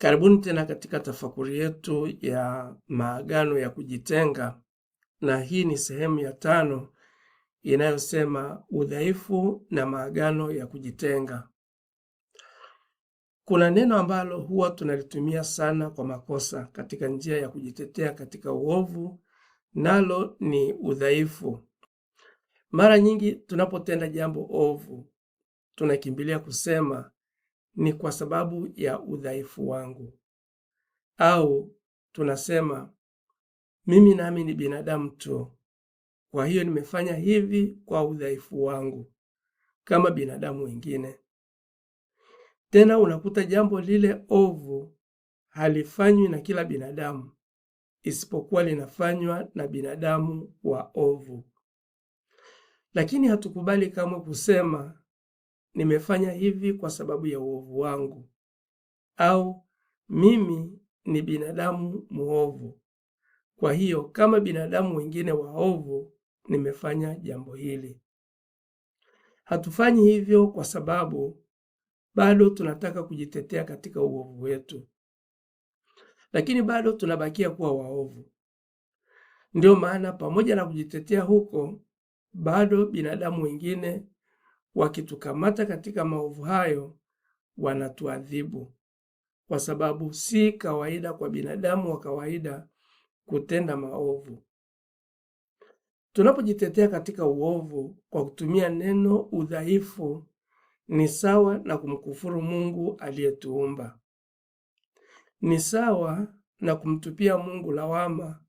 Karibuni tena katika tafakuri yetu ya maagano ya kujitenga, na hii ni sehemu ya 5 inayosema udhaifu na maagano ya kujitenga. Kuna neno ambalo huwa tunalitumia sana kwa makosa katika njia ya kujitetea katika uovu, nalo ni udhaifu. Mara nyingi tunapotenda jambo ovu, tunakimbilia kusema ni kwa sababu ya udhaifu wangu, au tunasema mimi nami ni binadamu tu, kwa hiyo nimefanya hivi kwa udhaifu wangu kama binadamu wengine. Tena unakuta jambo lile ovu halifanywi na kila binadamu, isipokuwa linafanywa na binadamu wa ovu. Lakini hatukubali kamwe kusema nimefanya hivi kwa sababu ya uovu wangu, au mimi ni binadamu muovu, kwa hiyo kama binadamu wengine waovu nimefanya jambo hili. Hatufanyi hivyo kwa sababu bado tunataka kujitetea katika uovu wetu, lakini bado tunabakia kuwa waovu. Ndio maana pamoja na kujitetea huko, bado binadamu wengine wakitukamata katika maovu hayo wanatuadhibu, kwa sababu si kawaida kwa binadamu wa kawaida kutenda maovu. Tunapojitetea katika uovu kwa kutumia neno udhaifu, ni sawa na kumkufuru Mungu aliyetuumba. Ni sawa na kumtupia Mungu lawama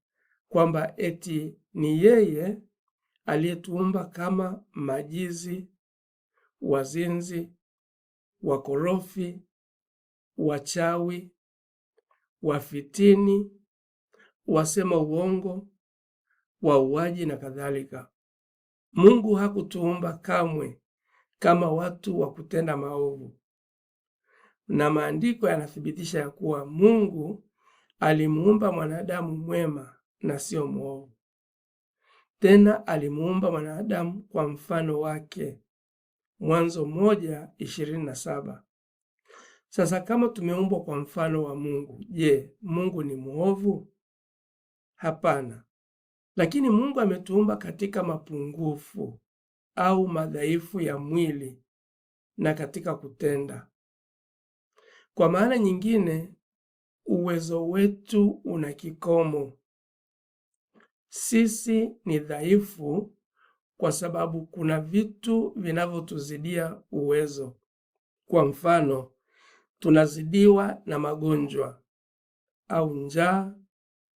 kwamba eti ni yeye aliyetuumba kama majizi, wazinzi, wakorofi, wachawi, wafitini, wasema uongo, wauaji na kadhalika. Mungu hakutuumba kamwe kama watu wa kutenda maovu, na maandiko yanathibitisha ya kuwa Mungu alimuumba mwanadamu mwema na sio mwovu. Tena alimuumba mwanadamu kwa mfano wake, Mwanzo 1:27. Sasa kama tumeumbwa kwa mfano wa Mungu, je, Mungu ni mwovu? Hapana. Lakini Mungu ametuumba katika mapungufu au madhaifu ya mwili na katika kutenda. Kwa maana nyingine, uwezo wetu una kikomo. Sisi ni dhaifu kwa sababu kuna vitu vinavyotuzidia uwezo. Kwa mfano, tunazidiwa na magonjwa au njaa,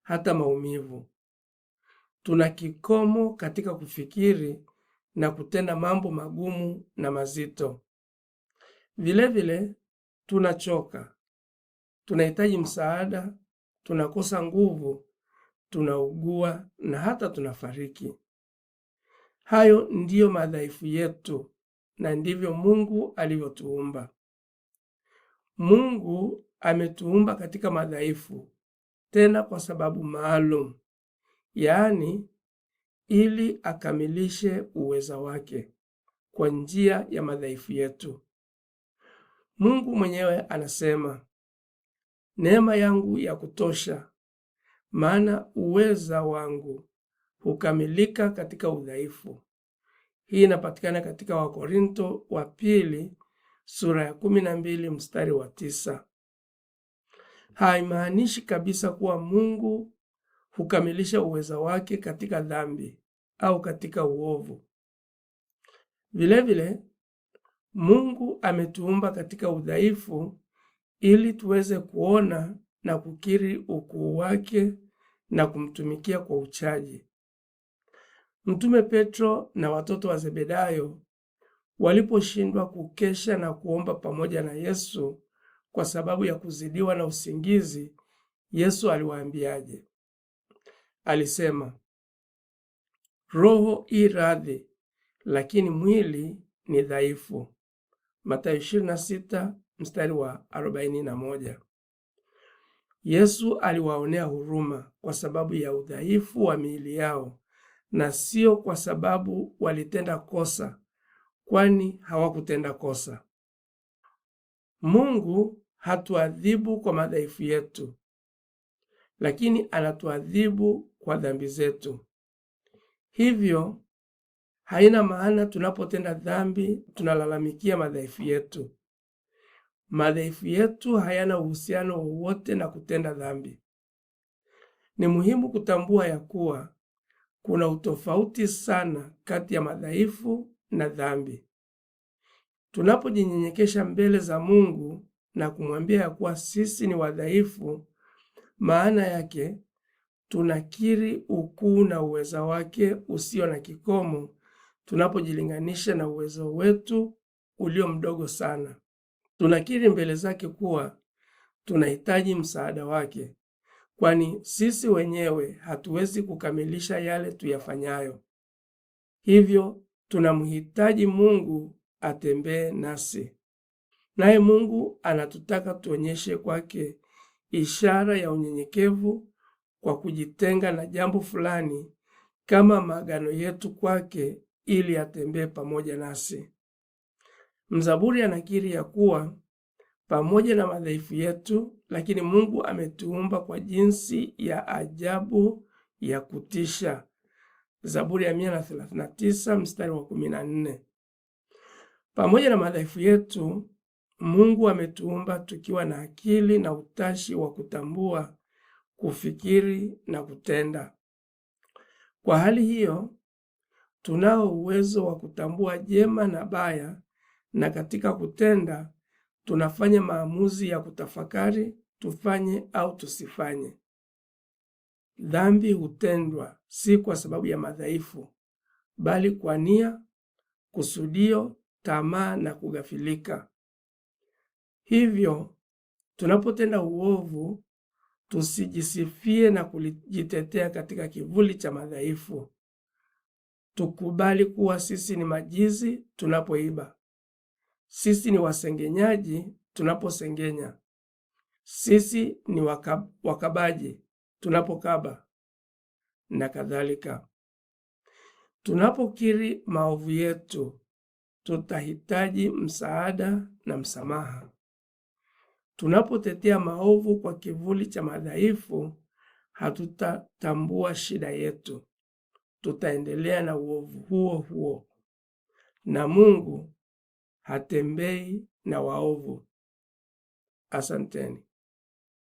hata maumivu. Tuna kikomo katika kufikiri na kutenda mambo magumu na mazito. Vilevile tunachoka, tunahitaji msaada, tunakosa nguvu, tunaugua na hata tunafariki. Hayo ndiyo madhaifu yetu, na ndivyo Mungu alivyotuumba. Mungu ametuumba katika madhaifu, tena kwa sababu maalum, yaani ili akamilishe uweza wake kwa njia ya madhaifu yetu. Mungu mwenyewe anasema, neema yangu ya kutosha, maana uweza wangu hukamilika katika udhaifu. Hii inapatikana katika Wakorinto wa pili sura ya 12 mstari wa 9. Haimaanishi kabisa kuwa Mungu hukamilisha uweza wake katika dhambi au katika uovu. Vilevile, Mungu ametuumba katika udhaifu ili tuweze kuona na kukiri ukuu wake na kumtumikia kwa uchaji. Mtume Petro na watoto wa Zebedayo waliposhindwa kukesha na kuomba pamoja na Yesu kwa sababu ya kuzidiwa na usingizi, Yesu aliwaambiaje? Alisema, roho i radhi, lakini mwili ni dhaifu. Mathayo 26 mstari wa 41. Yesu aliwaonea huruma kwa sababu ya udhaifu wa miili yao, na sio kwa sababu walitenda kosa, kwani hawakutenda kosa. Mungu hatuadhibu kwa madhaifu yetu, lakini anatuadhibu kwa dhambi zetu. Hivyo haina maana tunapotenda dhambi tunalalamikia madhaifu yetu. Madhaifu yetu hayana uhusiano wowote na kutenda dhambi. Ni muhimu kutambua ya kuwa kuna utofauti sana kati ya madhaifu na dhambi. Tunapojinyenyekesha mbele za Mungu na kumwambia ya kuwa sisi ni wadhaifu, maana yake tunakiri ukuu na uweza wake usio na kikomo tunapojilinganisha na uwezo wetu ulio mdogo sana. Tunakiri mbele zake kuwa tunahitaji msaada wake, kwani sisi wenyewe hatuwezi kukamilisha yale tuyafanyayo. Hivyo tunamhitaji Mungu atembee nasi. Naye Mungu anatutaka tuonyeshe kwake ishara ya unyenyekevu kwa kujitenga na jambo fulani kama maagano yetu kwake, ili atembee pamoja nasi. Mzaburi anakiri ya kuwa pamoja na madhaifu yetu, lakini Mungu ametuumba kwa jinsi ya ajabu ya kutisha. Zaburi ya 139 mstari wa 14. Pamoja na madhaifu yetu, Mungu ametuumba tukiwa na akili na utashi wa kutambua, kufikiri na kutenda. Kwa hali hiyo, tunao uwezo wa kutambua jema na baya, na katika kutenda tunafanya maamuzi ya kutafakari tufanye au tusifanye. Dhambi hutendwa si kwa sababu ya madhaifu, bali kwa nia, kusudio, tamaa na kughafilika. Hivyo, tunapotenda uovu, tusijisifie na kujitetea katika kivuli cha madhaifu. Tukubali kuwa sisi ni majizi tunapoiba. Sisi ni wasengenyaji tunaposengenya. Sisi ni wakabaji tunapokaba na kadhalika. Tunapokiri maovu yetu, tutahitaji msaada na msamaha. Tunapotetea maovu kwa kivuli cha madhaifu, hatutatambua shida yetu. Tutaendelea na uovu huo huo, na Mungu hatembei na waovu. Asanteni.